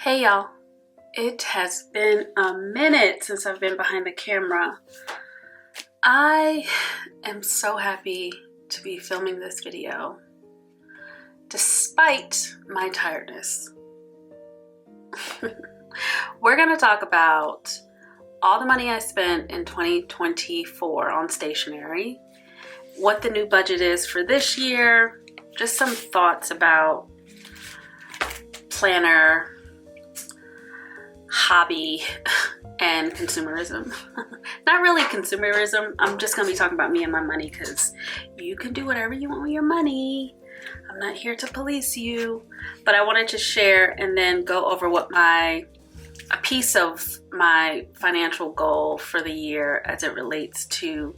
Hey y'all, it has been a minute since I've been behind the camera. I am so happy to be filming this video despite my tiredness. We're going to talk about all the money I spent in 2024 on stationery, what the new budget is for this year, just some thoughts about planner, hobby, and consumerism. Not really consumerism. I'm just going to be talking about me and my money because you can do whatever you want with your money. I'm not here to police you, but I wanted to share and then go over what a piece of my financial goal for the year as it relates to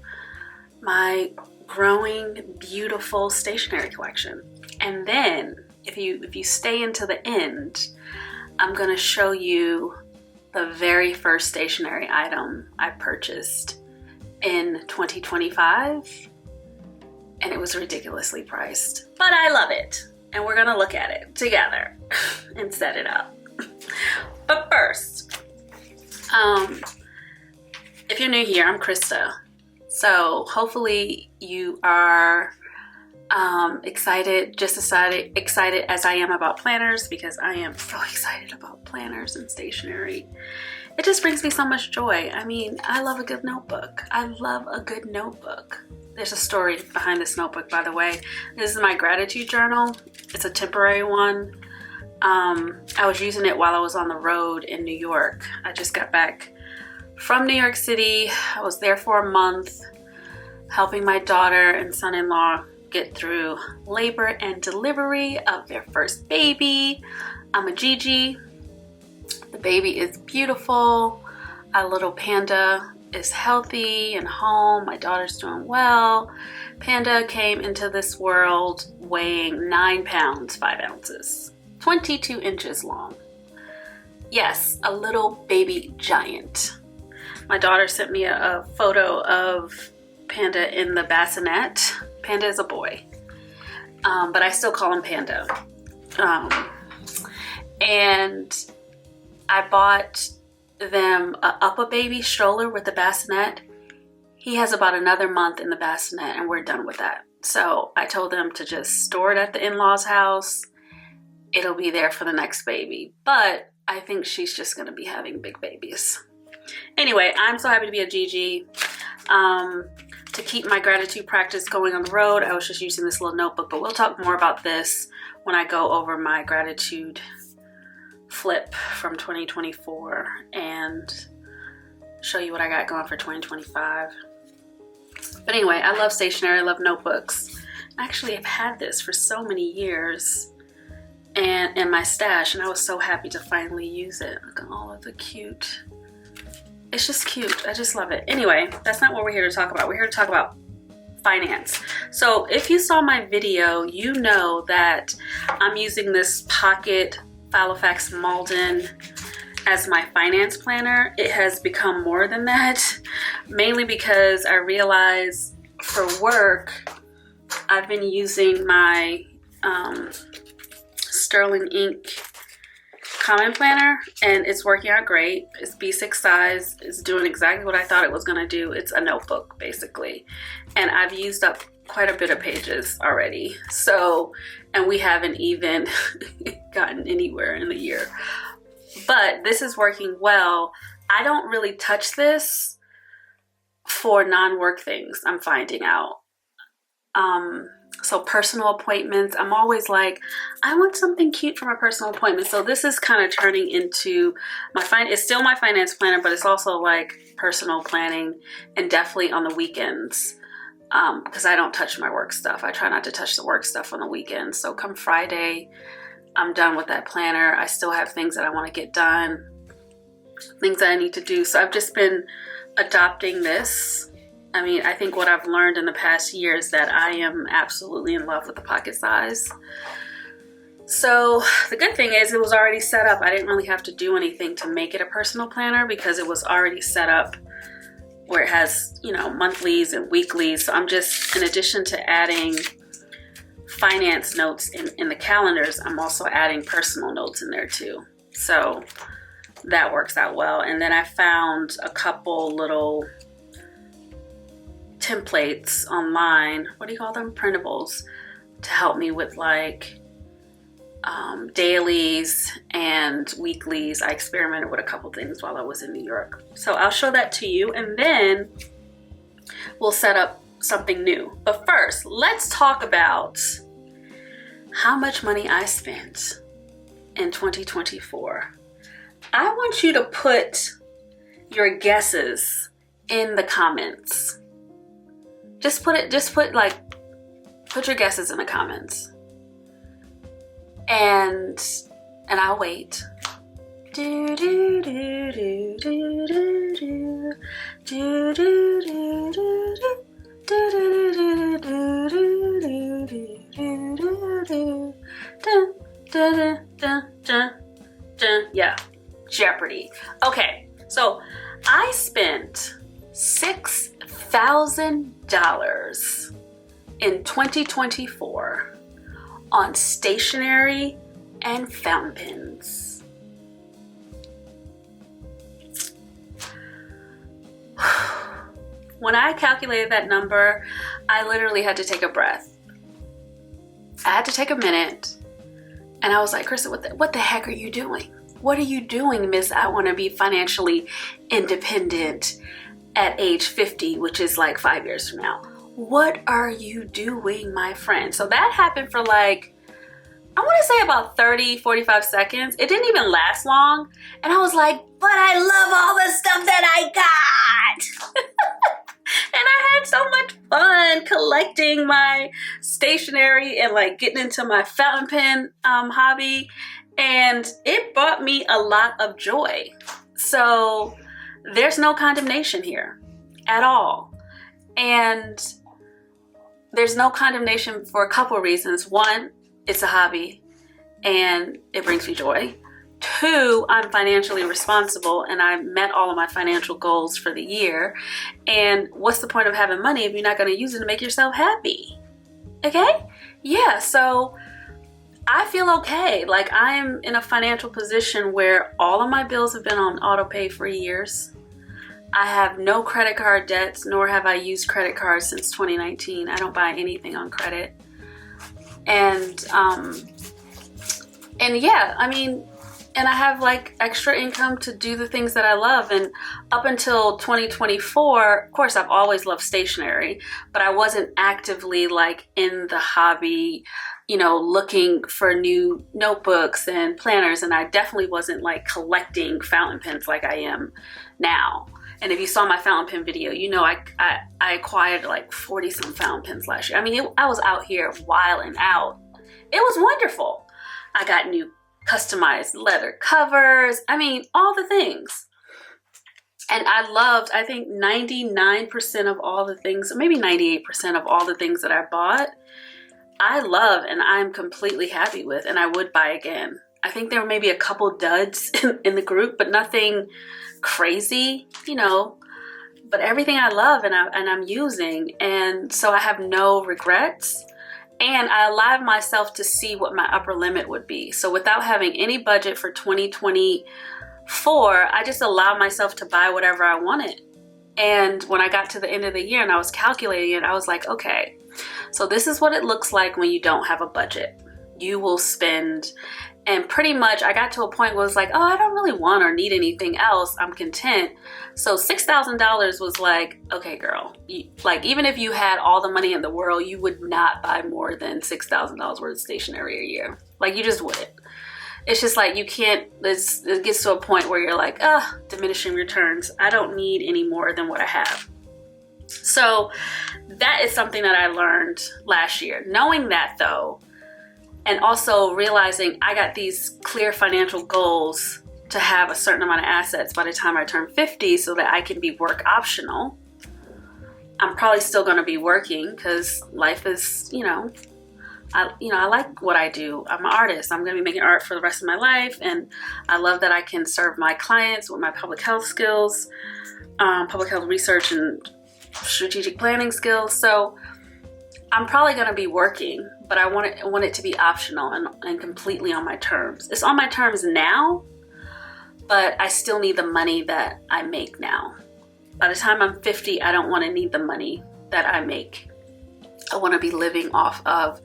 my growing, beautiful stationery collection. And then if you stay until the end, I'm going to show you the very first stationery item I purchased in 2025, and it was ridiculously priced, but I love it, and we're going to look at it together and set it up. But first, if you're new here, I'm Krista. So hopefully you are excited as I am about planners, because I am so excited about planners and stationery. It just brings me so much joy. I mean, I love a good notebook. I love a good notebook. There's a story behind this notebook, by the way. This is my gratitude journal. It's a temporary one. I was using it while I was on the road in New York. I just got back from New York City. I was there for a month, helping my daughter and son-in-law get through labor and delivery of their first baby. I'm a Gigi. The baby is beautiful. Our little Panda is healthy and home. My daughter's doing well. Panda came into this world weighing 9 pounds, 5 ounces, 22 inches long. Yes, a little baby giant. My daughter sent me a photo of Panda in the bassinet. Panda is a boy, but I still call him Panda. And I bought them a Up-A-Baby stroller with the bassinet. He has about another month in the bassinet and we're done with that. So I told them to just store it at the in-laws' house. It'll be there for the next baby. But I think she's just gonna be having big babies. Anyway, I'm so happy to be a Gigi. To keep my gratitude practice going on the road, I was just using this little notebook, but we'll talk more about this when I go over my gratitude flip from 2024 and show you what I got going for 2025. But anyway, I love stationery, I love notebooks. Actually, I've had this for so many years and in my stash, and I was so happy to finally use it. Look at all of the cute. It's just cute. I just love it. Anyway, that's not what we're here to talk about. We're here to talk about finance. So if you saw my video, you know that I'm using this pocket Filofax Malden as my finance planner. It has become more than that, mainly because I realize for work, I've been using my Sterling Ink Common Planner, and it's working out great. It's B6 size. It's doing exactly what I thought it was going to do. It's a notebook, basically. And I've used up quite a bit of pages already. So, and we haven't even gotten anywhere in the year. But this is working well. I don't really touch this for non-work things, I'm finding out. So personal appointments, I'm always like, I want something cute for my personal appointment. So this is kind of turning into it's still my finance planner, but it's also like personal planning, and definitely on the weekends, because I don't touch my work stuff. I try not to touch the work stuff on the weekends. So come Friday, I'm done with that planner. I still have things that I want to get done, things that I need to do. So I've just been adopting this. I mean, I think what I've learned in the past year is that I am absolutely in love with the pocket size. So the good thing is it was already set up. I didn't really have to do anything to make it a personal planner because it was already set up where it has, you know, monthlies and weeklies. So I'm just, in addition to adding finance notes in the calendars, I'm also adding personal notes in there too. So that works out well. And then I found a couple little templates online. What do you call them? Printables, to help me with like dailies and weeklies. I experimented with a couple things while I was in New York. So I'll show that to you, and then we'll set up something new. But first, let's talk about how much money I spent in 2024. I want you to put your guesses in the comments. Put your guesses in the comments. And I'll wait. Do do do do do do do do do do do. Yeah, Jeopardy. Okay, so I spent $6,000 in 2024 on stationery and fountain pens. When I calculated that number, I literally had to take a breath. I had to take a minute, and I was like, Krista, what the heck are you doing? What are you doing, Miss? I want to be financially independent at age 50, which is like 5 years from now. What are you doing, my friend? So that happened for like, I want to say about 30, 45 seconds. It didn't even last long. And I was like, but I love all the stuff that I got. And I had so much fun collecting my stationery and like getting into my fountain pen hobby. And it brought me a lot of joy. So there's no condemnation here at all. And there's no condemnation for a couple of reasons. One, it's a hobby and it brings me joy. Two, I'm financially responsible and I met all of my financial goals for the year. And what's the point of having money if you're not going to use it to make yourself happy? Okay? Yeah, so I feel okay. Like, I'm in a financial position where all of my bills have been on auto pay for years. I have no credit card debts, nor have I used credit cards since 2019. I don't buy anything on credit. And yeah, I mean, and I have like extra income to do the things that I love. And up until 2024, of course, I've always loved stationery, but I wasn't actively like in the hobby, you know, looking for new notebooks and planners. And I definitely wasn't like collecting fountain pens like I am now. And if you saw my fountain pen video, you know I acquired like 40 some fountain pens last year. I mean, I was out here wilding out. It was wonderful. I got new customized leather covers. I mean, all the things. And I loved, I think 99% of all the things, or maybe 98% of all the things that I bought, I love and I'm completely happy with, and I would buy again. I think there were maybe a couple duds in the group, but nothing crazy, you know, but everything I love and I'm using. And so I have no regrets. And I allowed myself to see what my upper limit would be. So without having any budget for 2024, I just allowed myself to buy whatever I wanted. And when I got to the end of the year and I was calculating it, I was like, okay, so this is what it looks like when you don't have a budget. You will spend, and pretty much I got to a point where it was like, oh, I don't really want or need anything else. I'm content. So $6,000 was like, okay, girl, like even if you had all the money in the world, you would not buy more than $6,000 worth of stationery a year. Like, you just wouldn't. It's just like, you can't, it gets to a point where you're like, diminishing returns. I don't need any more than what I have. So that is something that I learned last year. Knowing that though, and also realizing I got these clear financial goals to have a certain amount of assets by the time I turn 50 so that I can be work optional. I'm probably still going to be working because life is, I like what I do. I'm an artist. I'm going to be making art for the rest of my life. And I love that I can serve my clients with my public health skills, public health research and strategic planning skills. So I'm probably going to be working, but I want it to be optional and completely on my terms. It's on my terms now, but I still need the money that I make now. By the time I'm 50, I don't want to need the money that I make. I want to be living off of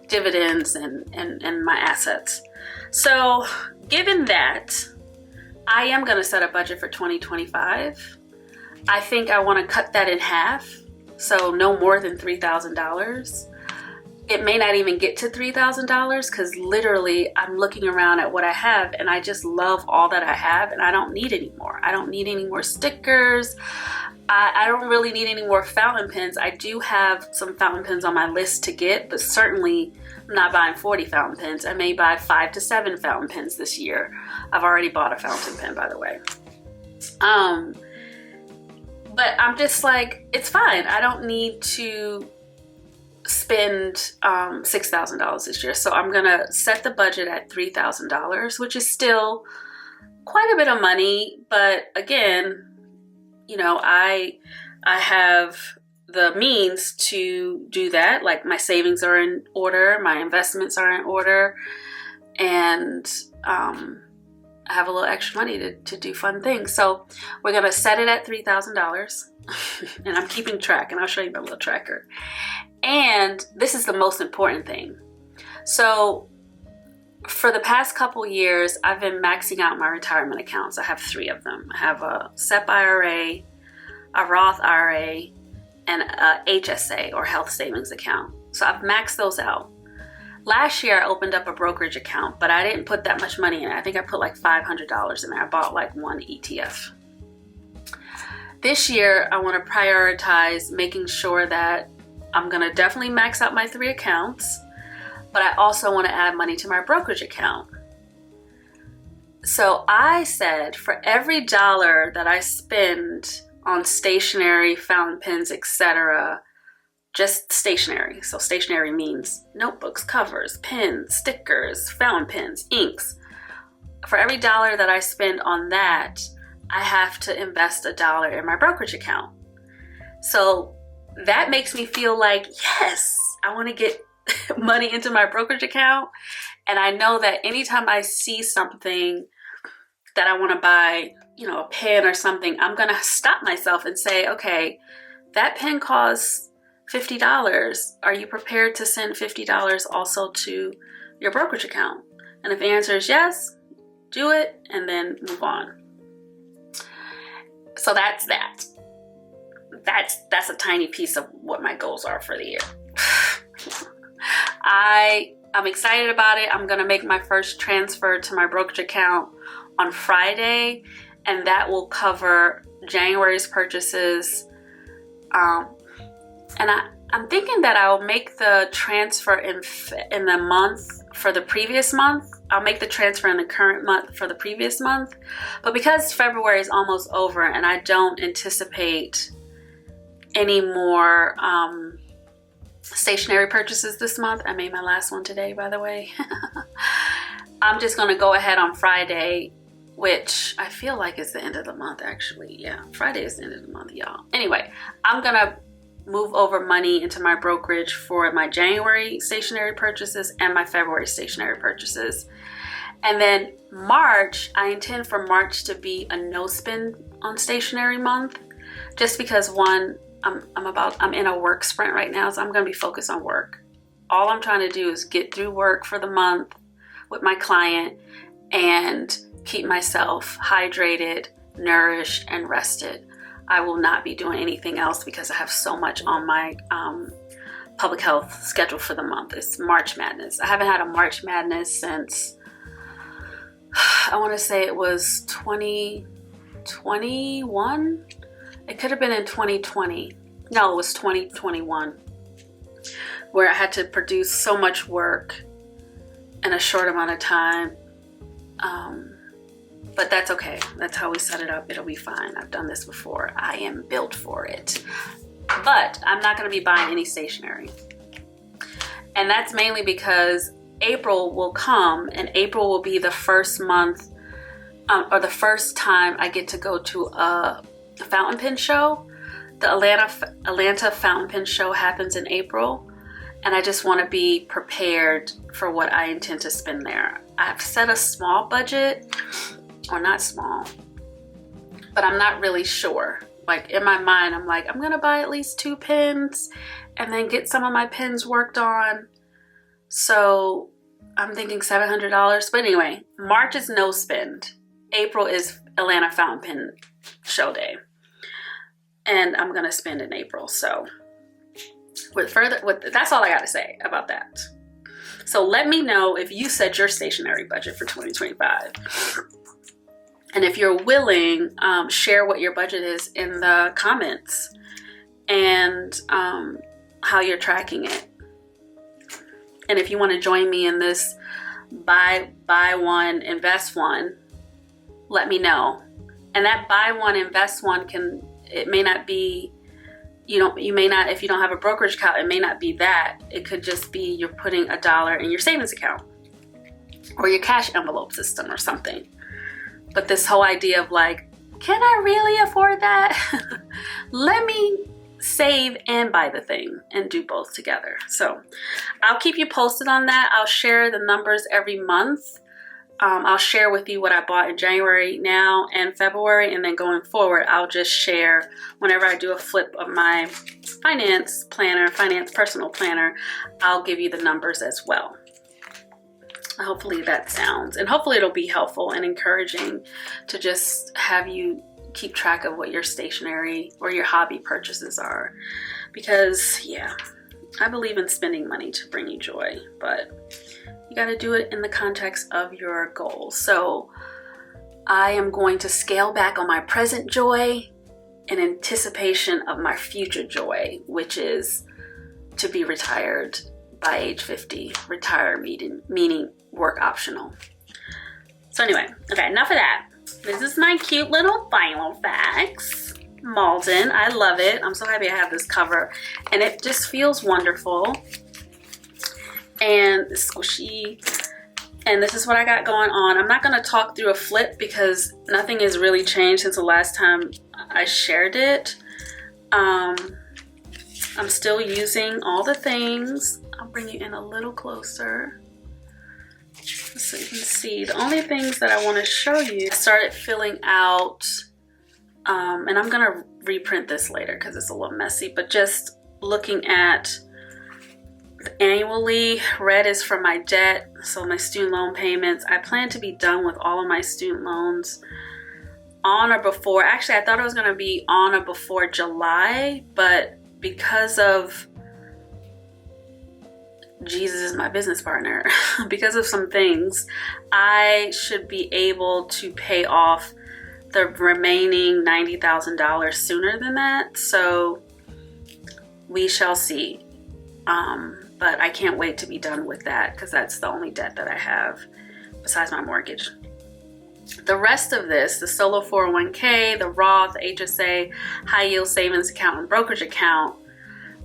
dividends and my assets. So given that, I am going to set a budget for 2025. I think I want to cut that in half, so no more than $3,000. It may not even get to $3,000 because literally I'm looking around at what I have and I just love all that I have and I don't need any more. I don't need any more stickers. I don't really need any more fountain pens. I do have some fountain pens on my list to get, but certainly I'm not buying 40 fountain pens. I may buy 5 to 7 fountain pens this year. I've already bought a fountain pen, by the way. But I'm just like, it's fine. I don't need to spend $6,000 this year. So I'm gonna set the budget at $3,000, which is still quite a bit of money. But again, you know, I have the means to do that. Like my savings are in order, my investments are in order, and I have a little extra money to do fun things. So we're gonna set it at $3,000 and I'm keeping track, and I'll show you my little tracker. And this is the most important thing. So for the past couple years, I've been maxing out my retirement accounts. I have 3 of them. I have a SEP IRA, a Roth IRA, and a HSA or health savings account. So I've maxed those out. Last year I opened up a brokerage account, but I didn't put that much money in it. I think I put like $500 in there. I bought like 1 ETF. This year I want to prioritize making sure that I'm going to definitely max out my 3 accounts, but I also want to add money to my brokerage account. So I said for every dollar that I spend on stationery, fountain pens, etc., just stationery. So stationery means notebooks, covers, pens, stickers, fountain pens, inks. For every dollar that I spend on that, I have to invest $1 in my brokerage account. So that makes me feel like, yes, I want to get money into my brokerage account. And I know that anytime I see something that I want to buy, you know, a pen or something, I'm going to stop myself and say, okay, that pen costs $50. Are you prepared to send $50 also to your brokerage account? And if the answer is yes, do it and then move on. So that's that. That's a tiny piece of what my goals are for the year. I'm excited about it. I'm gonna make my first transfer to my brokerage account on Friday, and that will cover January's purchases. And I'm thinking that I'll make the transfer in the month for the previous month. I'll make the transfer in the current month for the previous month. But because February is almost over and I don't anticipate any more stationery purchases this month. I made my last one today, by the way. I'm just gonna go ahead on Friday, which I feel like is the end of the month actually. Yeah, Friday is the end of the month, y'all. Anyway, I'm gonna move over money into my brokerage for my January stationery purchases and my February stationery purchases. And then March, I intend for March to be a no spend on stationery month, just because one, I'm in a work sprint right now, so I'm going to be focused on work. All I'm trying to do is get through work for the month with my client and keep myself hydrated, nourished, and rested. I will not be doing anything else because I have so much on my public health schedule for the month. It's March Madness. I haven't had a March Madness since, I want to say it was 2021. It could have been in 2020. No, it was 2021, where I had to produce so much work in a short amount of time. But that's okay. That's how we set it up. It'll be fine. I've done this before. I am built for it. But I'm not going to be buying any stationery. And that's mainly because April will come, and April will be the first month or the first time I get to go to a fountain pen show. The Atlanta fountain pen show happens in April, and I just want to be prepared for what I intend to spend there. I've set a small budget or not small, but I'm not really sure. Like in my mind, I'm like, I'm gonna buy at least 2 pens and then get some of my pens worked on. So I'm thinking $700. But anyway, March is no spend. April is Atlanta Fountain Pen Show Day. And I'm gonna spend in April. So that's all I gotta say about that. So let me know if you set your stationery budget for 2025. And if you're willing, share what your budget is in the comments and how you're tracking it. And if you want to join me in this buy one, invest one, let me know. And that buy one, invest one it may not be, you may not, if you don't have a brokerage account, it may not be that. It could just be you're putting $1 in your savings account or your cash envelope system or something. But this whole idea of like, can I really afford that? Let me save and buy the thing and do both together. So I'll keep you posted on that. I'll share the numbers every month. I'll share with you what I bought in January now and February, and then going forward, I'll just share whenever I do a flip of my finance personal planner, I'll give you the numbers as well. Hopefully that sounds, and hopefully it'll be helpful and encouraging to just have you keep track of what your stationery or your hobby purchases are. Because yeah, I believe in spending money to bring you joy, but you got to do it in the context of your goals. So I am going to scale back on my present joy in anticipation of my future joy, which is to be retired by age 50. Retire meaning work optional. So anyway, okay, enough of that. This is my cute little Filofax Malden. I love it. I'm so happy I have this cover, and it just feels wonderful and squishy. And this is what I got going on. I'm not going to talk through a flip because nothing has really changed since the last time I shared it. I'm still using all the things. I'll bring you in a little closer so you can see. The only things that I want to show you, I started filling out, and I'm going to reprint this later because it's a little messy, but just looking at annually. Red is for my debt, so my student loan payments. I plan to be done with all of my student loans on or before, actually I thought it was going to be on or before July, but because of Jesus is my business partner, because of some things, I should be able to pay off the remaining $90,000 sooner than that. So we shall see. But I can't wait to be done with that because that's the only debt that I have besides my mortgage. The rest of this, the solo 401k, the Roth, the HSA, high yield savings account, and brokerage account,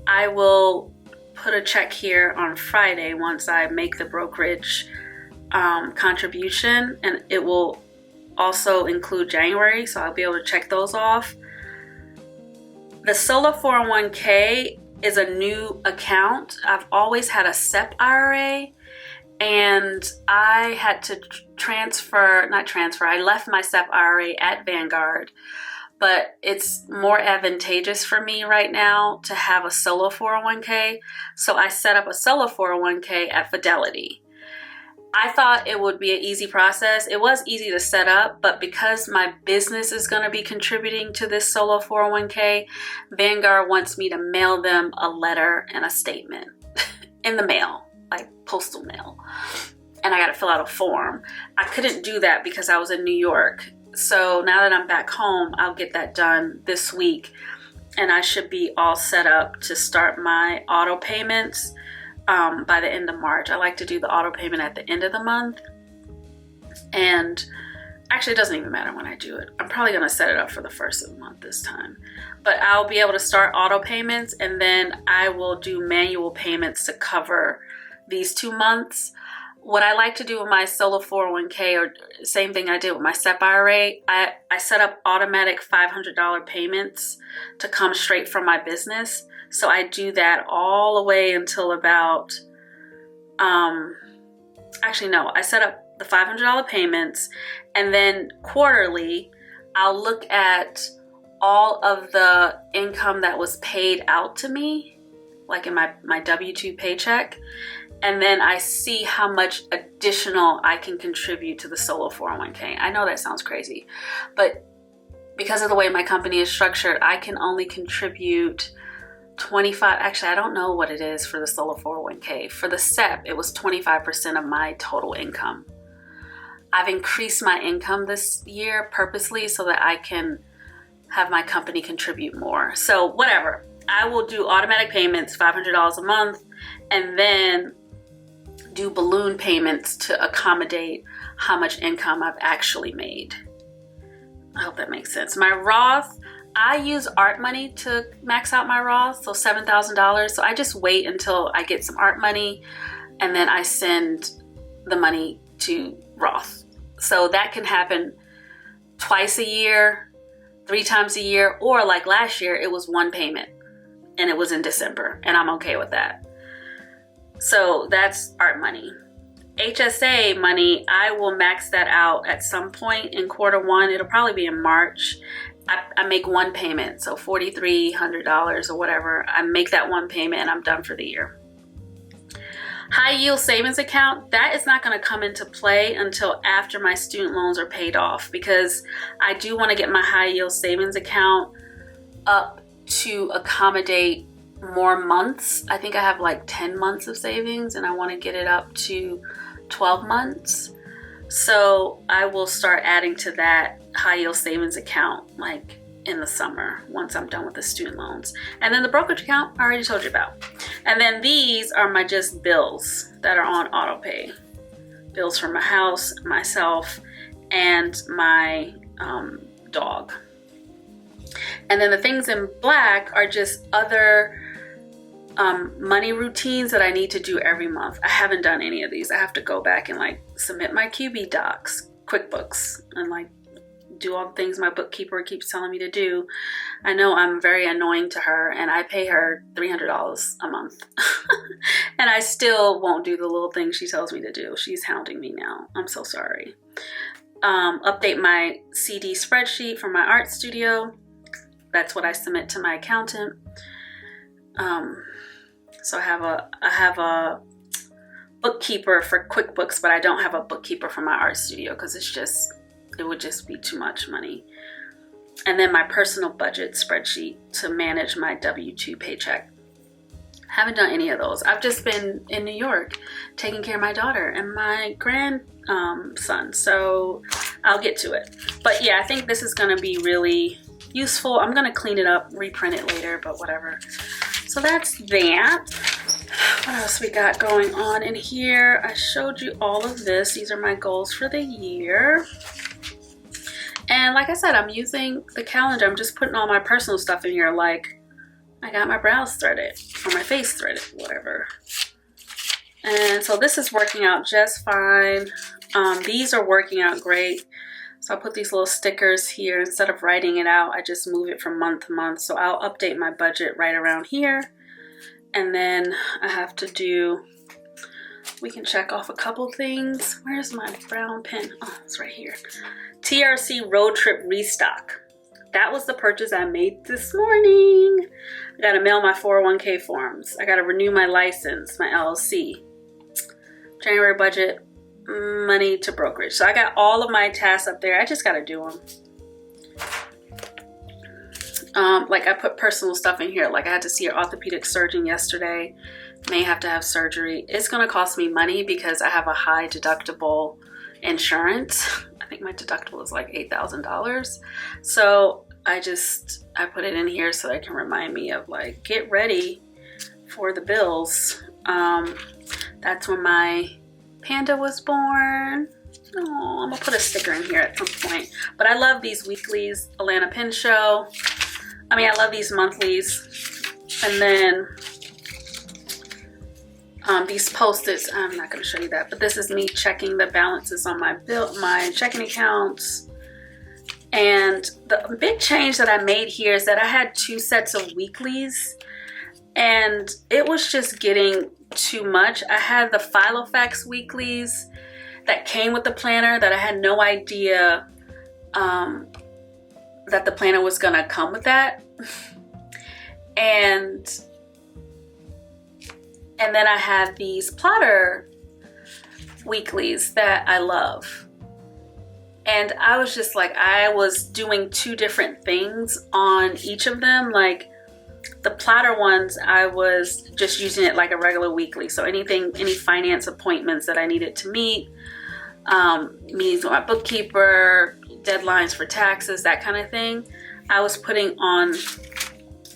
I will put a check here on Friday once I make the brokerage contribution, and it will also include January, so I'll be able to check those off. The solo 401k is a new account. I've always had a SEP IRA, and I had to I left my SEP IRA at Vanguard, but it's more advantageous for me right now to have a solo 401k. So I set up a solo 401k at Fidelity. I thought it would be an easy process. It was easy to set up, but because my business is going to be contributing to this solo 401k, Vanguard wants me to mail them a letter and a statement in the mail, like postal mail. And I got to fill out a form. I couldn't do that because I was in New York. So now that I'm back home, I'll get that done this week. And I should be all set up to start my auto payments by the end of March. I like to do the auto payment at the end of the month. And actually, it doesn't even matter when I do it. I'm probably going to set it up for the first of the month this time. But I'll be able to start auto payments, and then I will do manual payments to cover these 2 months. What I like to do with my solo 401k, or same thing I did with my SEP IRA, I set up automatic $500 payments to come straight from my business. So I do that all the way until about, I set up the $500 payments, and then quarterly, I'll look at all of the income that was paid out to me, like in my W-2 paycheck, and then I see how much additional I can contribute to the solo 401k. I know that sounds crazy, but because of the way my company is structured, I can only contribute 25, actually I don't know what it is for the solo 401k. For the SEP, it was 25% of my total income. I've increased my income this year purposely so that I can have my company contribute more. So whatever, I will do automatic payments, $500 a month, and then do balloon payments to accommodate how much income I've actually made. I hope that makes sense. My Roth, I use art money to max out my Roth, so $7,000. So I just wait until I get some art money and then I send the money to Roth. So that can happen twice a year, 3 times a year, or like last year, it was one payment and it was in December, and I'm okay with that. So that's art money. HSA money, I will max that out at some point in Q1. It'll probably be in March. I make one payment, so $4,300 or whatever. I make that one payment and I'm done for the year. High yield savings account, that is not going to come into play until after my student loans are paid off, because I do want to get my high yield savings account up to accommodate more months. I think I have like 10 months of savings and I want to get it up to 12 months. So I will start adding to that high yield savings account like in the summer once I'm done with the student loans. And then the brokerage account I already told you about. And then these are my just bills that are on auto pay. Bills for my house, myself, and my dog. And then the things in black are just other money routines that I need to do every month. I haven't done any of these. I have to go back and like submit my QB docs, QuickBooks, and like do all the things my bookkeeper keeps telling me to do. I know I'm very annoying to her and I pay her $300 a month and I still won't do the little things she tells me to do. She's hounding me now. I'm so sorry. Update my CD spreadsheet for my art studio. That's what I submit to my accountant. So I have a bookkeeper for QuickBooks, but I don't have a bookkeeper for my art studio because it would just be too much money. And then my personal budget spreadsheet to manage my W-2 paycheck. Haven't done any of those. I've just been in New York taking care of my daughter and my grandson. So I'll get to it. But yeah, I think this is going to be really useful. I'm going to clean it up, reprint it later, but whatever. So that's that. What else we got going on in here? I showed you all of this. These are my goals for the year. And like I said, I'm using the calendar. I'm just putting all my personal stuff in here. Like I got my brows threaded or my face threaded, whatever. And so this is working out just fine. These are working out great. So I'll put these little stickers here. Instead of writing it out, I just move it from month to month. So I'll update my budget right around here. And then I have to do, we can check off a couple things. Where's my brown pen? Oh, it's right here. TRC road trip restock. That was the purchase I made this morning. I gotta mail my 401k forms. I gotta renew my license, my LLC. January budget, money to brokerage. So I got all of my tasks up there. I just gotta do them. Like I put personal stuff in here. Like I had to see an orthopedic surgeon yesterday. May have to have surgery. It's gonna cost me money because I have a high deductible insurance. I think my deductible is like $8,000. So I put it in here so it can remind me of like, get ready for the bills. That's when my panda was born. Oh, I'm gonna put a sticker in here at some point. But I love these weeklies, Atlanta Pin Show. I love these monthlies. And then these Post-its, I'm not going to show you that, but this is me checking the balances on my checking accounts. And the big change that I made here is that I had 2 sets of weeklies and it was just getting too much. I had the Filofax weeklies that came with the planner that I had no idea that the planner was gonna come with that. And then I have these plotter weeklies that I love. And I was just like, I was doing two different things on each of them. Like the plotter ones, I was just using it like a regular weekly. So any finance appointments that I needed to meet, meetings with my bookkeeper, deadlines for taxes, that kind of thing, I was putting on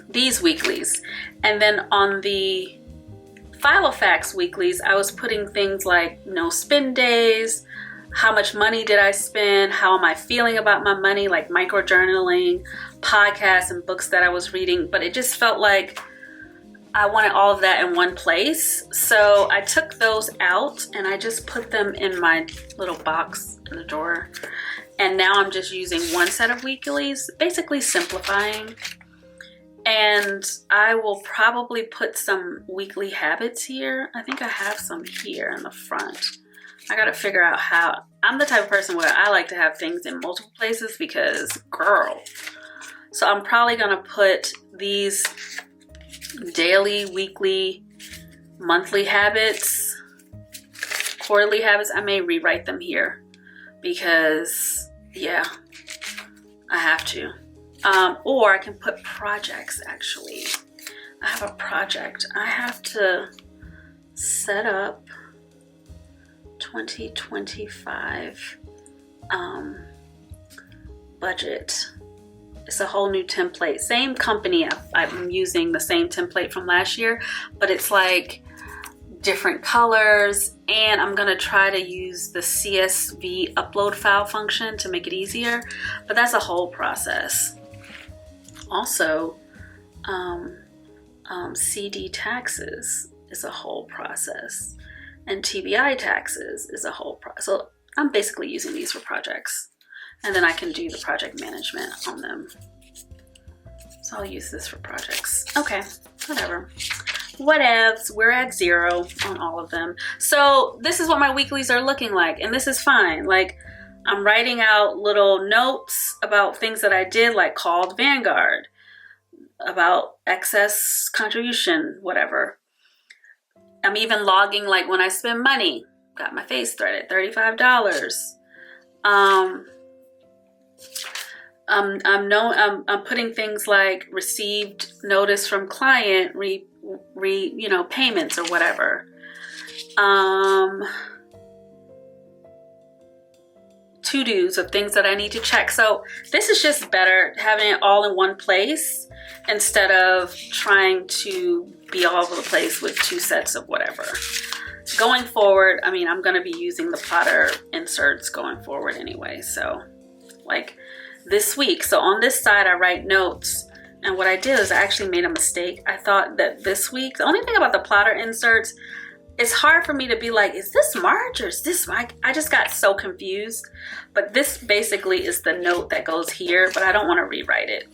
these weeklies. And then on the Filofax weeklies, I was putting things like no spend days, how much money did I spend, how am I feeling about my money, like micro journaling, podcasts and books that I was reading. But it just felt like I wanted all of that in one place. So I took those out and I just put them in my little box in the drawer. And now I'm just using one set of weeklies, basically simplifying. And I will probably put some weekly habits here. I think I have some here in the front. I gotta figure out how. I'm the type of person where I like to have things in multiple places because, girl. So I'm probably gonna put these daily, weekly, monthly habits, quarterly habits. I may rewrite them here because, yeah, I have to. Or I can put projects, actually. I have a project. I have to set up 2025 budget. It's a whole new template. Same company. I'm using the same template from last year, but it's like different colors, and I'm gonna try to use the CSV upload file function to make it easier, but that's a whole process. Also, CD taxes is a whole process, and TBI taxes is a whole process. So I'm basically using these for projects, and then I can do the project management on them. So I'll use this for projects. Okay, whatever. Whatevs, we're at 0 on all of them. So this is what my weeklies are looking like, and this is fine. Like, I'm writing out little notes about things that I did, like called Vanguard, about excess contribution, whatever. I'm even logging like when I spend money. Got my face threaded, $35. I'm putting things like received notice from client, payments or whatever. To-dos of things that I need to check. So this is just better having it all in one place instead of trying to be all over the place with two sets of whatever. Going forward, I mean, I'm going to be using the plotter inserts going forward anyway. So like this week, so on this side I write notes, and what I did is I actually made a mistake. I thought that this week, the only thing about the plotter inserts, it's hard for me to be like, is this March or is this Mike? I just got so confused. But this basically is the note that goes here, but I don't want to rewrite it.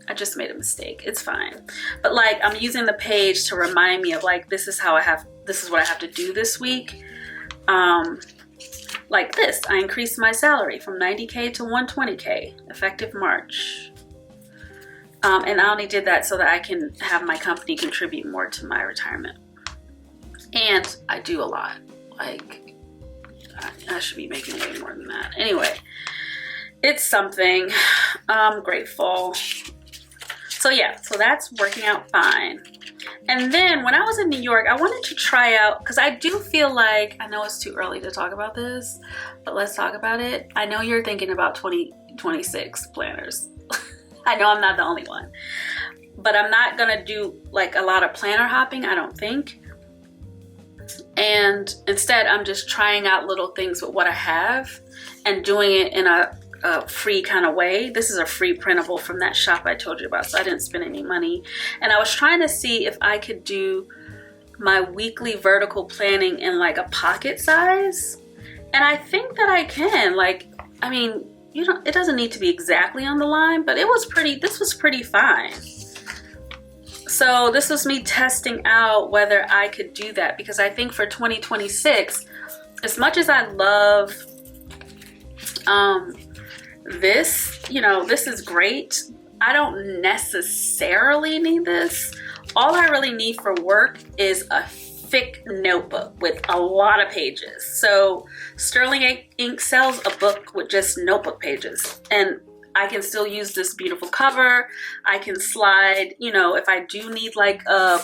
I just made a mistake. It's fine. But like, I'm using the page to remind me of like, this is what I have to do this week. Like this, I increased my salary from 90K to 120K effective March. And I only did that so that I can have my company contribute more to my retirement. And I do a lot. Like, I should be making way more than that. Anyway, it's something. I'm grateful. So yeah, so that's working out fine. And then when I was in New York, I wanted to try out, because I do feel like, I know it's too early to talk about this, but let's talk about it. I know you're thinking about 2026 planners. I know I'm not the only one. But I'm not going to do like a lot of planner hopping, I don't think. And instead, I'm just trying out little things with what I have and doing it in a free kind of way. This is a free printable from that shop I told you about, so I didn't spend any money. And I was trying to see if I could do my weekly vertical planning in like a pocket size. And I think that I can. Like, I mean, it doesn't need to be exactly on the line, but this was pretty fine. So this was me testing out whether I could do that, because I think for 2026, as much as I love this, you know, this is great. I don't necessarily need this. All I really need for work is a thick notebook with a lot of pages. So Sterling Ink sells a book with just notebook pages, and I can still use this beautiful cover. I can slide, you know, if I do need like a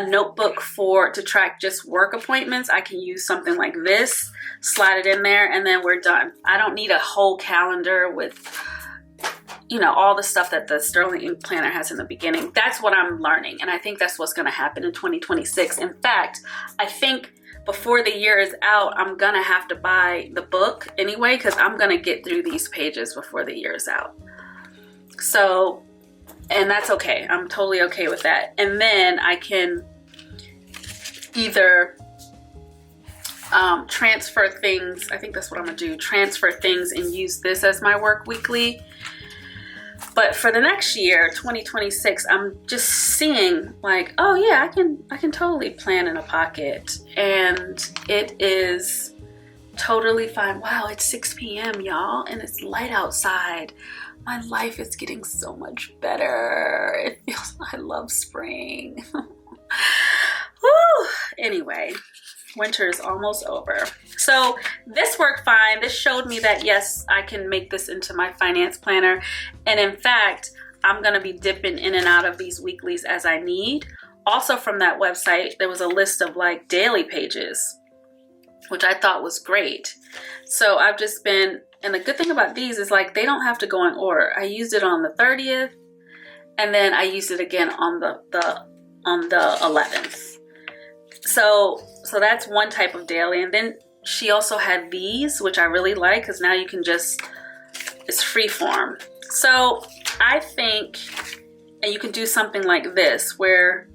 notebook to track just work appointments, I can use something like this, slide it in there, and then we're done. I don't need a whole calendar with, you know, all the stuff that the Sterling Ink planner has in the beginning. That's what I'm learning, and I think that's what's going to happen in 2026. In fact, I think before the year is out, I'm gonna have to buy the book anyway, because I'm gonna get through these pages before the year is out. So, and that's okay. I'm totally okay with that. And then I can either transfer things. I think that's what I'm gonna do. Transfer things and use this as my work weekly. But for the next year, 2026, I'm just seeing like, oh yeah, I can totally plan in a pocket, and it is totally fine. Wow, it's 6 p.m. y'all, and it's light outside. My life is getting so much better. It feels, I love spring. Woo! Anyway, winter is almost over. So this worked fine. This showed me that yes, I can make this into my finance planner. And in fact, I'm gonna be dipping in and out of these weeklies as I need. Also from that website, there was a list of like daily pages, which I thought was great. So I've just been, and the good thing about these is like, they don't have to go in order. I used it on the 30th, and then I used it again on the 11th. So that's one type of daily. And then she also had these, which I really like, because now you can just, it's free form. So I think, and you can do something like this, where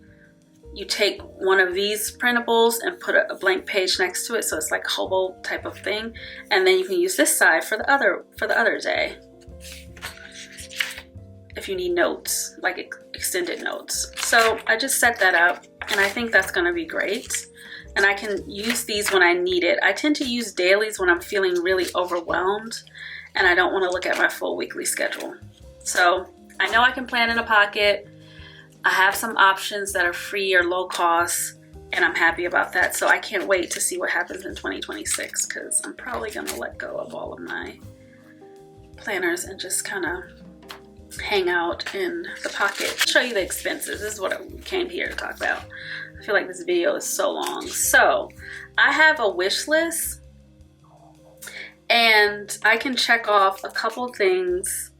you take one of these printables and put a blank page next to it, so it's like a hobo type of thing, and then you can use this side for the other day if you need notes, like extended notes. So I just set that up, and I think that's going to be great. And I can use these when I need it. I tend to use dailies when I'm feeling really overwhelmed and I don't want to look at my full weekly schedule. So I know I can plan in a pocket. I have some options that are free or low cost, and I'm happy about that. So I can't wait to see what happens in 2026, because I'm probably going to let go of all of my planners and just kind of hang out in the pocket. Show you the expenses. This is what I came here to talk about. I feel like this video is so long. So I have a wish list, and I can check off a couple things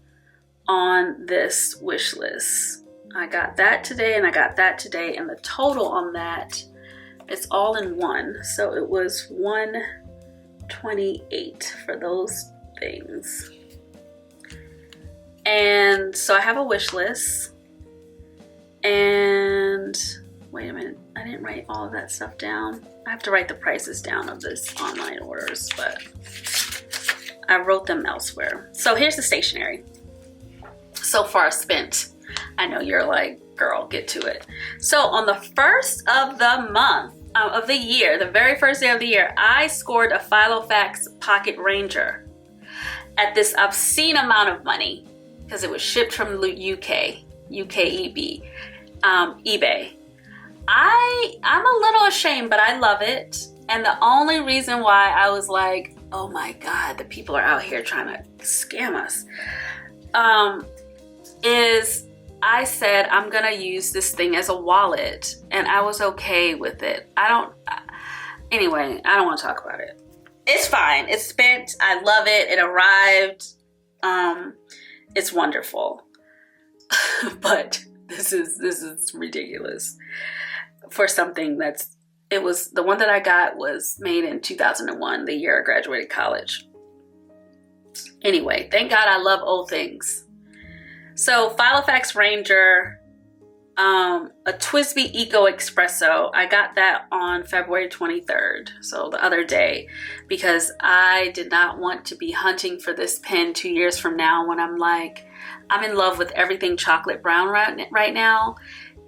on this wish list. I got that today, and I got that today, and the total on that, it's all in one. So it was $128 for those things. And so I have a wish list, and wait a minute, I didn't write all of that stuff down. I have to write the prices down of this online orders, but I wrote them elsewhere. So here's the stationery. So far spent. I know you're like, girl, get to it. So on the first of the month, of the year, the very first day of the year, I scored a Filofax Pocket Ranger at this obscene amount of money, because it was shipped from UK eBay. I'm a little ashamed, but I love it. And the only reason why I was like, oh my God, the people are out here trying to scam us, is I said, I'm gonna use this thing as a wallet, and I was okay with it. Anyway, I don't want to talk about it. It's fine. It's spent. I love it. It arrived. It's wonderful. But this is ridiculous for something it was, the one that I got was made in 2001, the year I graduated college. Anyway, thank God I love old things. So Filofax Ranger, a Twisby Eco Espresso. I got that on February 23rd, so the other day, because I did not want to be hunting for this pen 2 years from now, when I'm like, I'm in love with everything chocolate brown right now,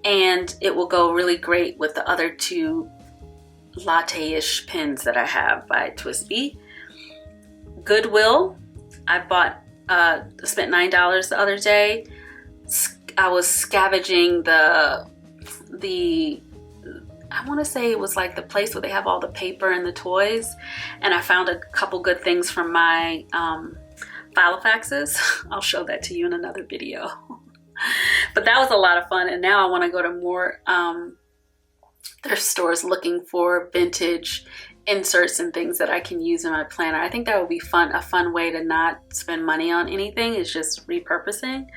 and it will go really great with the other two latte-ish pins that I have by Twisby. Goodwill, I spent $9 the other day. I was scavenging the I want to say it was like the place where they have all the paper and the toys, and I found a couple good things from my Filofaxes. I'll show that to you in another video. But that was a lot of fun, and now I want to go to more thrift stores looking for vintage inserts and things that I can use in my planner. I think that would be fun. A fun way to not spend money on anything is just repurposing.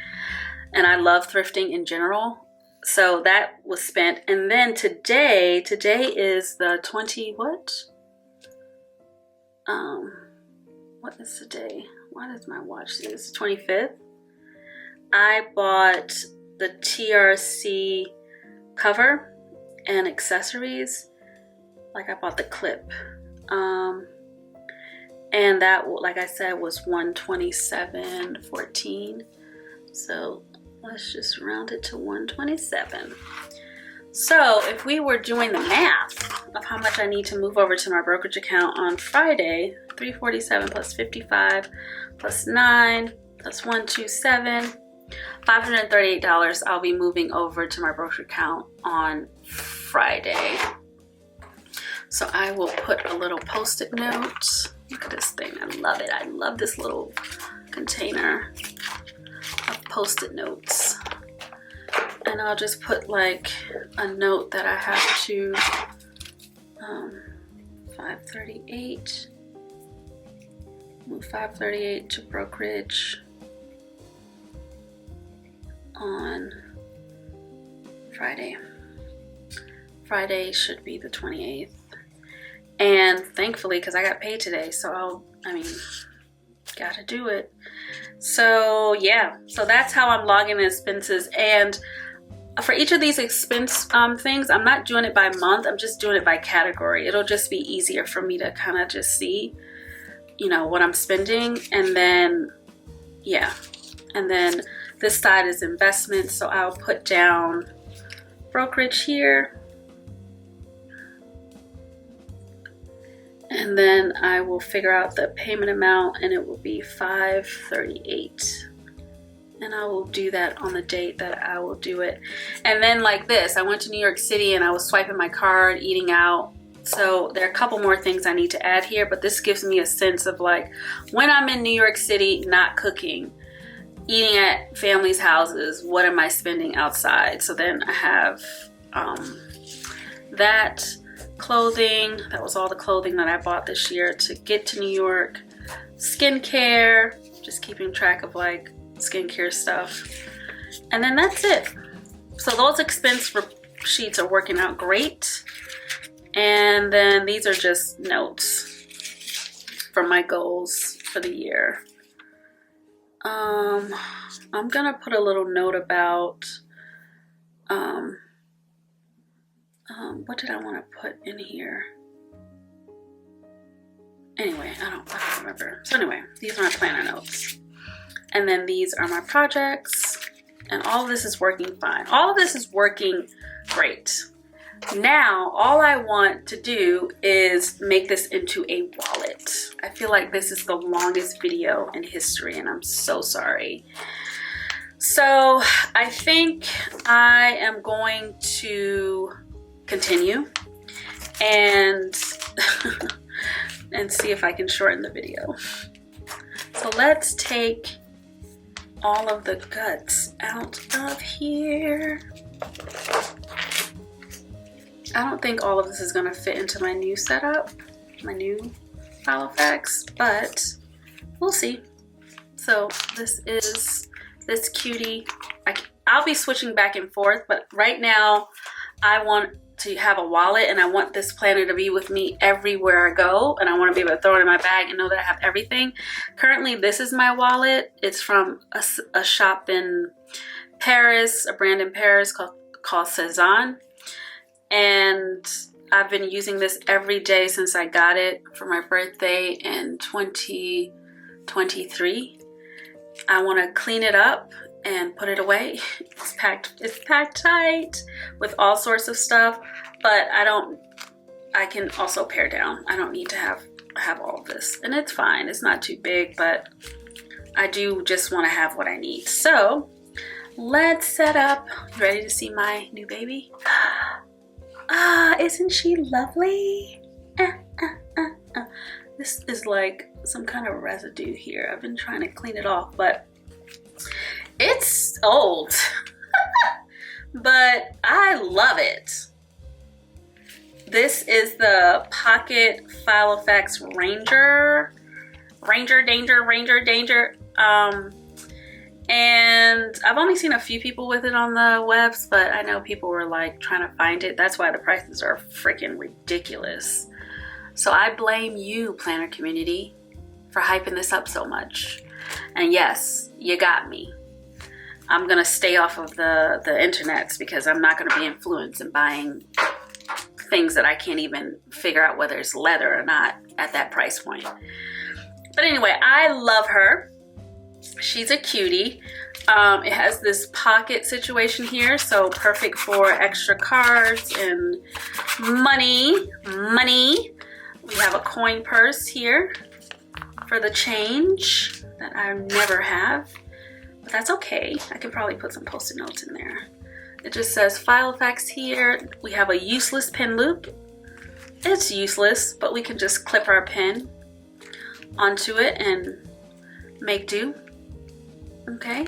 And I love thrifting in general. So that was spent. And then today is the 20, what? What is today? Why does my watch say it's 25th? I bought the TRC cover and accessories. Like I bought the clip. And that, like I said, was $127.14. So let's just round it to 127. So if we were doing the math of how much I need to move over to my brokerage account on Friday, 347 plus 55 plus 9 plus 127, $538 I'll be moving over to my brokerage account on Friday. So I will put a little post-it note. Look at this thing, I love it. I love this little container of post-it notes. And I'll just put like a note that I have to 538, move 538 to brokerage on Friday. Friday should be the 28th. And thankfully, because I got paid today, so gotta do it. So yeah, so that's how I'm logging the expenses. And for each of these expense things, I'm not doing it by month, I'm just doing it by category. It'll just be easier for me to kind of just see, you know, what I'm spending. And then, yeah, and then this side is investment, so I'll put down brokerage here. And then I will figure out the payment amount, and it will be $538. And I will do that on the date that I will do it. And then like this, I went to New York City and I was swiping my card, eating out. So there are a couple more things I need to add here, but this gives me a sense of like when I'm in New York City, not cooking, eating at families' houses, what am I spending outside? So then I have that. Clothing, that was all the clothing that I bought this year to get to New York. Skincare, just keeping track of like skincare stuff. And then that's it. So those expense sheets are working out great. And then these are just notes for my goals for the year. I'm gonna put a little note about what did I want to put in here? Anyway, I don't remember. So anyway, these are my planner notes. And then these are my projects. And all of this is working fine. All of this is working great. Now, all I want to do is make this into a wallet. I feel like this is the longest video in history, and I'm so sorry. So I think I am going to continue and and see if I can shorten the video. So let's take all of the guts out of here. I don't think all of this is gonna fit into my new setup, my new Filofax, but we'll see. So this is this cutie. I'll be switching back and forth, but right now I want to have a wallet, and I want this planner to be with me everywhere I go, and I want to be able to throw it in my bag and know that I have everything. Currently, this is my wallet. It's from a shop in Paris, a brand in Paris called Cezanne, and I've been using this every day since I got it for my birthday in 2023. I want to clean it up and put it away. It's packed tight with all sorts of stuff, but I don't I can also pare down. I don't need to have all of this, and it's fine. It's not too big, but I do just want to have what I need. So let's set up. Ready to see my new baby? Ah, isn't she lovely? This is like some kind of residue here. I've been trying to clean it off, but it's old. But I love it. This is the Pocket Filofax Ranger Danger. And I've only seen a few people with it on the webs, but I know people were like trying to find it. That's why the prices are freaking ridiculous. So I blame you, planner community, for hyping this up so much. And yes, you got me. I'm gonna stay off of the internets because I'm not gonna be influenced in buying things that I can't even figure out whether it's leather or not at that price point. But anyway, I love her. She's a cutie. It has this pocket situation here, so perfect for extra cards and money. We have a coin purse here for the change that I never have, but that's okay. I could probably put some post-it notes in there. It just says Filofax here. We have a useless pin loop. It's useless, but we can just clip our pin onto it and make do. Okay,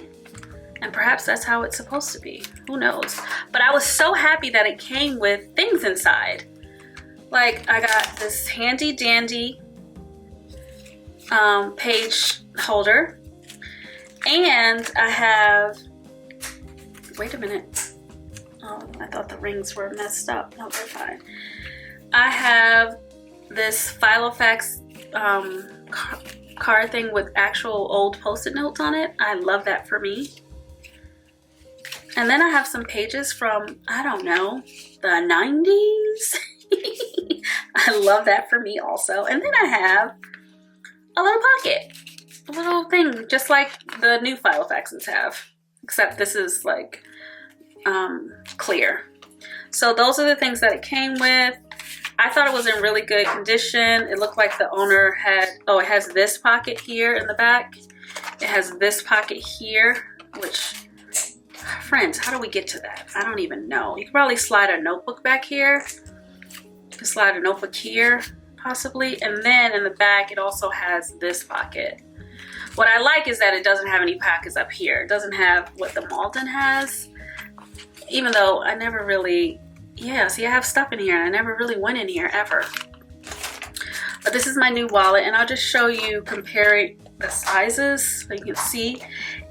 and perhaps that's how it's supposed to be. Who knows? But I was so happy that it came with things inside. Like, I got this handy dandy page holder, and I have, wait a minute. Oh, I thought the rings were messed up. No, they're fine. I have this Filofax card thing with actual old post-it notes on it. I love that for me. And then I have some pages from, I don't know, the 90s. I love that for me also. And then I have a little pocket, a little thing, just like the new Filofaxes have, except this is like clear. So those are the things that it came with. I thought it was in really good condition. It looked like the owner had, oh, it has this pocket here in the back. It has this pocket here, which, friends, how do we get to that? I don't even know. You could probably slide a notebook back here. You can slide a notebook here, possibly. And then in the back, it also has this pocket. What I like is that it doesn't have any pockets up here. It doesn't have what the Malden has, even though I never really, yeah, see, I have stuff in here and I never really went in here ever. But this is my new wallet, and I'll just show you, comparing the sizes so you can see.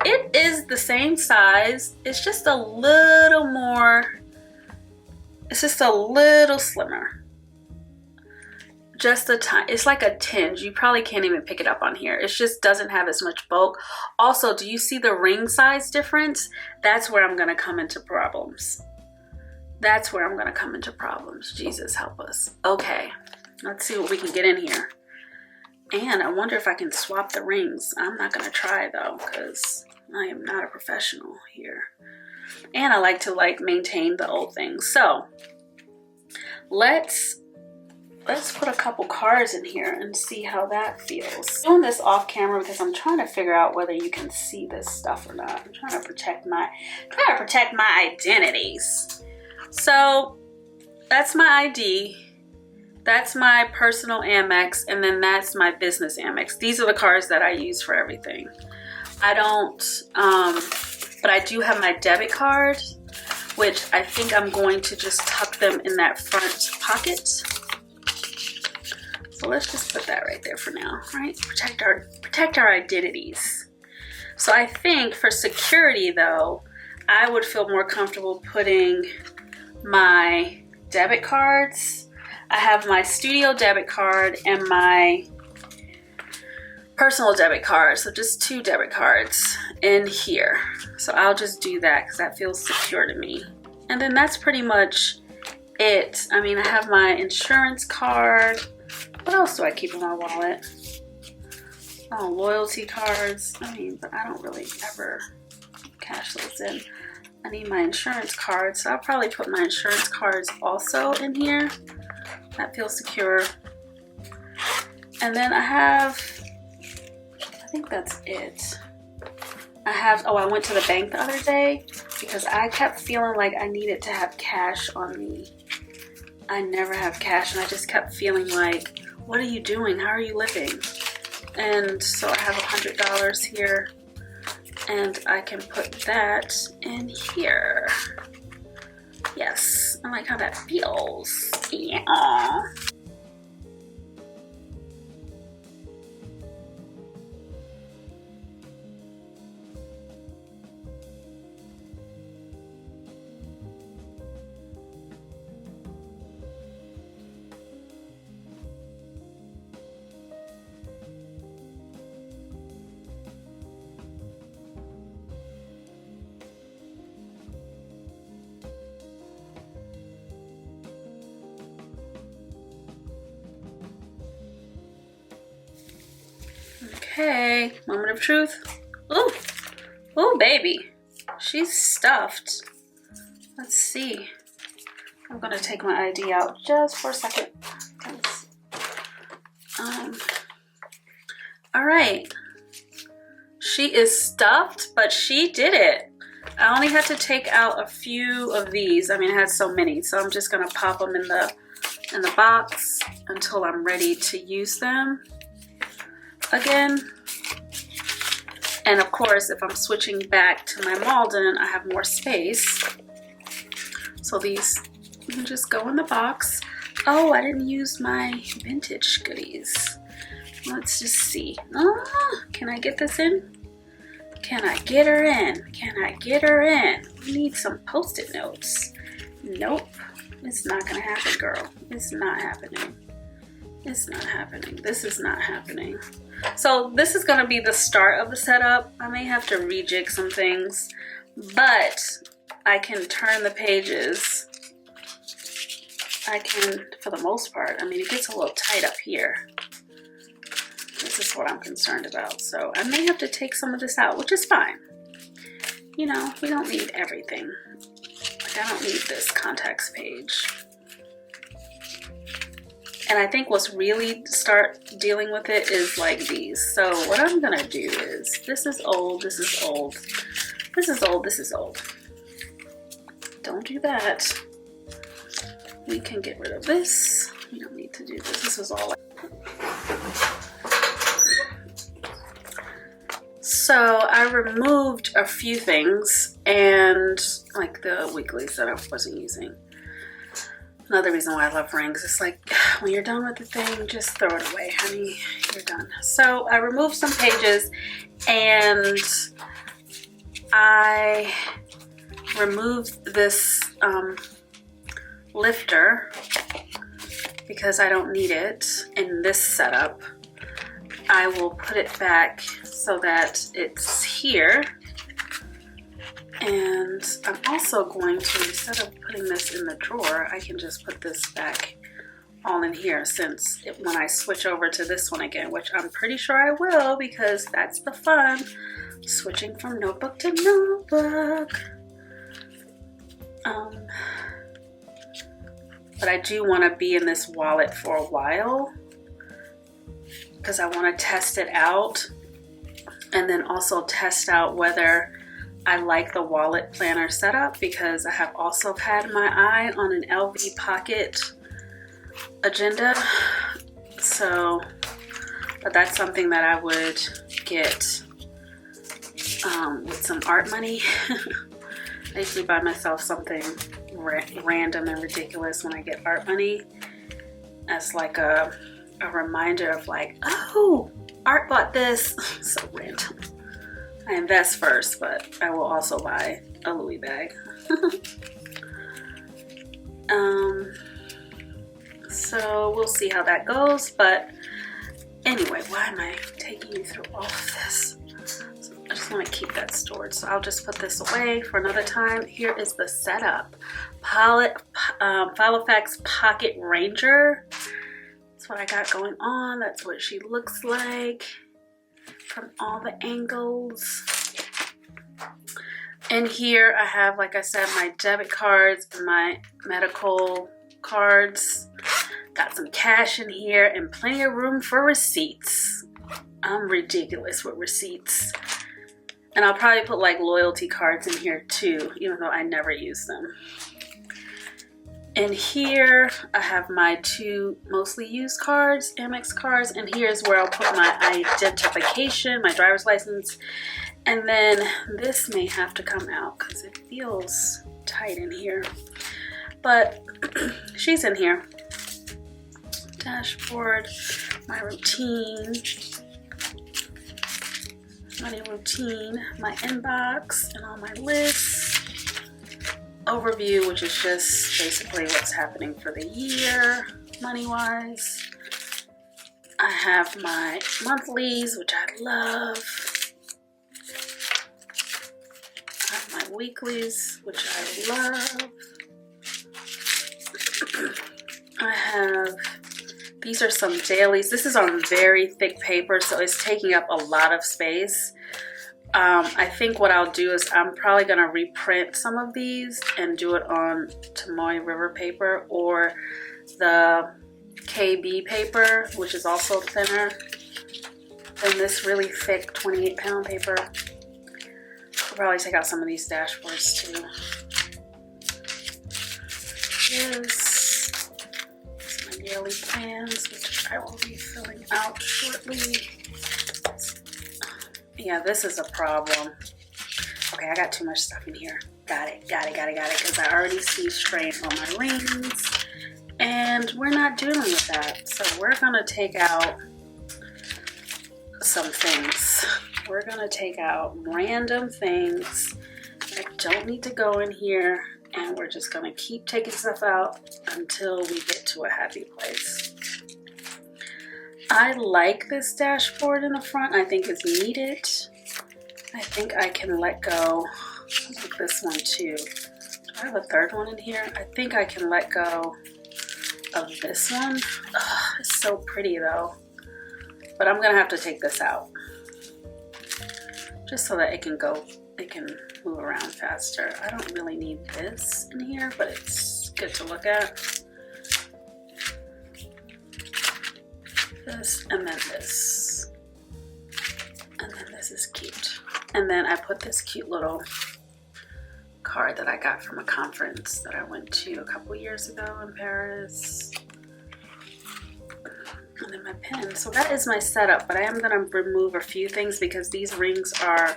It is the same size. It's just a little more, it's just a little slimmer. Just a tiny, it's like a tinge. You probably can't even pick it up on here. It just doesn't have as much bulk. Also, do you see the ring size difference? That's where I'm gonna come into problems. That's where I'm gonna come into problems. Jesus help us. Okay, let's see what we can get in here. And I wonder if I can swap the rings. I'm not gonna try though, because I am not a professional here. And I like to maintain the old things. So let's put a couple cards in here and see how that feels. I'm doing this off camera because I'm trying to figure out whether you can see this stuff or not. I'm trying to protect my identities. So that's my ID. That's my personal Amex, and then that's my business Amex. These are the cards that I use for everything. I don't, but I do have my debit card, which I think I'm going to just tuck them in that front pocket. So let's just put that right there for now, right? Protect our identities. So I think for security though, I would feel more comfortable putting my debit cards. I have my studio debit card and my personal debit card. So just 2 debit cards in here. So I'll just do that because that feels secure to me. And then that's pretty much it. I mean, I have my insurance card. What else do I keep in my wallet? Oh, loyalty cards. I mean, but I don't really ever cash those in. I need my insurance cards, so I'll probably put my insurance cards also in here. That feels secure. And then I think that's it. I went to the bank the other day because I kept feeling like I needed to have cash on me. I never have cash, and I just kept feeling like, what are you doing? How are you living? And so I have $100 here, and I can put that in here. Yes, I like how that feels. Yeah. Okay, moment of truth. Ooh, ooh, baby, she's stuffed. Let's see. I'm gonna take my ID out just for a second. All right, she is stuffed, but she did it. I only had to take out a few of these. I mean, I had so many, so I'm just gonna pop them in the box until I'm ready to use them again. And of course, if I'm switching back to my Malden, I have more space. So these can just go in the box. Oh, I didn't use my vintage goodies. Let's just see. Can I get this in? Can I get her in? Can I get her in? We need some Post-it notes. Nope, it's not gonna happen, girl. It's not happening. It's not happening. This is not happening. So this is gonna be the start of the setup. I may have to rejig some things, but I can turn the pages. I can, for the most part. I mean, it gets a little tight up here. This is what I'm concerned about. So I may have to take some of this out, which is fine. You know, we don't need everything. Like, I don't need this contacts page. And I think what's really start dealing with it is like these. So what I'm gonna do is, this is old, this is old, this is old, this is old. Don't do that. We can get rid of this. We don't need to do this. This is all. So I removed a few things, and like the weeklies that I wasn't using. Another reason why I love rings, it's like when you're done with the thing, just throw it away, honey. You're done. So I removed some pages, and I removed this lifter because I don't need it in this setup. I will put it back so that it's here. And I'm also going to, instead of putting this in the drawer, I can just put this back all in here, since when I switch over to this one again, which I'm pretty sure I will, because that's the fun, switching from notebook to notebook. But I do want to be in this wallet for a while because I want to test it out, and then also test out whether I like the wallet planner setup, because I have also had my eye on an LV pocket agenda. So, but that's something that I would get with some art money. I usually buy myself something random and ridiculous when I get art money, as like a reminder of like, oh, Art bought this. So random. I invest first, but I will also buy a Louis bag. So we'll see how that goes. But anyway, why am I taking you through all of this? So I just want to keep that stored. So I'll just put this away for another time. Here is the setup. Filofax Pocket Ranger. That's what I got going on. That's what she looks like from all the angles. And here I have, like I said, my debit cards and my medical cards. Got some cash in here and plenty of room for receipts. I'm ridiculous with receipts. And I'll probably put like loyalty cards in here too, even though I never use them. And here I have my 2 mostly used cards, Amex cards, and here's where I'll put my identification, my driver's license. And then this may have to come out because it feels tight in here. But she's in here. Dashboard, my routine, money routine, my inbox, and all my lists. Overview, which is just basically what's happening for the year, money-wise. I have my monthlies, which I love. I have my weeklies, which I love. I have, these are some dailies. This is on very thick paper, so it's taking up a lot of space. I think what I'll do is I'm probably going to reprint some of these and do it on Tomoe River paper or the KB paper, which is also thinner than this really thick 28-pound paper. I'll probably take out some of these dashboards too. Here's my yearly plans, which I will be filling out shortly. Yeah, this is a problem. Okay, I got too much stuff in here. Got it, because I already see strain on my rings, and we're not dealing with that. So we're gonna take out some things. We're gonna take out random things that don't need to go in here, and we're just gonna keep taking stuff out until we get to a happy place. I like this dashboard in the front. I think it's needed. I think I can let go of this one too. Do I have a third one in here? I think I can let go of this one. Ugh, it's so pretty though. But I'm gonna have to take this out. Just so that it can move around faster. I don't really need this in here, but it's good to look at. This and then this, and then this is cute. And then I put this cute little card that I got from a conference that I went to a couple years ago in Paris. And then my pen. So that is my setup, but I am going to remove a few things because these rings are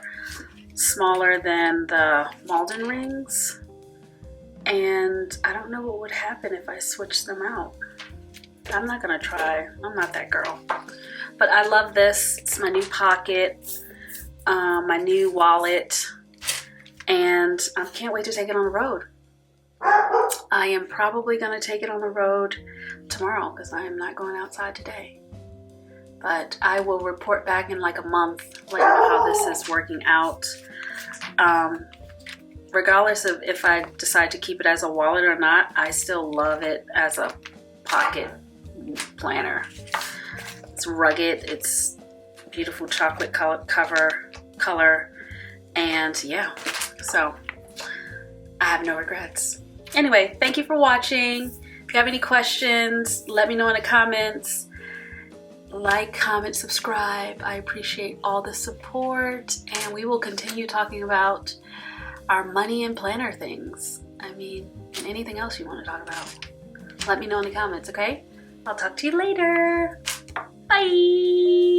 smaller than the Malden rings, and I don't know what would happen if I switched them out. I'm not gonna try. I'm not that girl. But I love this. It's my new pocket, my new wallet, and I can't wait to take it on the road. I am probably gonna take it on the road tomorrow because I am not going outside today. But I will report back in like a month, let you know how this is working out. Regardless of if I decide to keep it as a wallet or not, I still love it as a pocket planner. It's rugged, it's beautiful chocolate color, and yeah, so I have no regrets. Anyway, thank you for watching. If you have any questions, let me know in the comments. Like, comment, subscribe. I appreciate all the support, and we will continue talking about our money and planner things. I mean, and anything else you want to talk about. Let me know in the comments, okay? I'll talk to you later. Bye.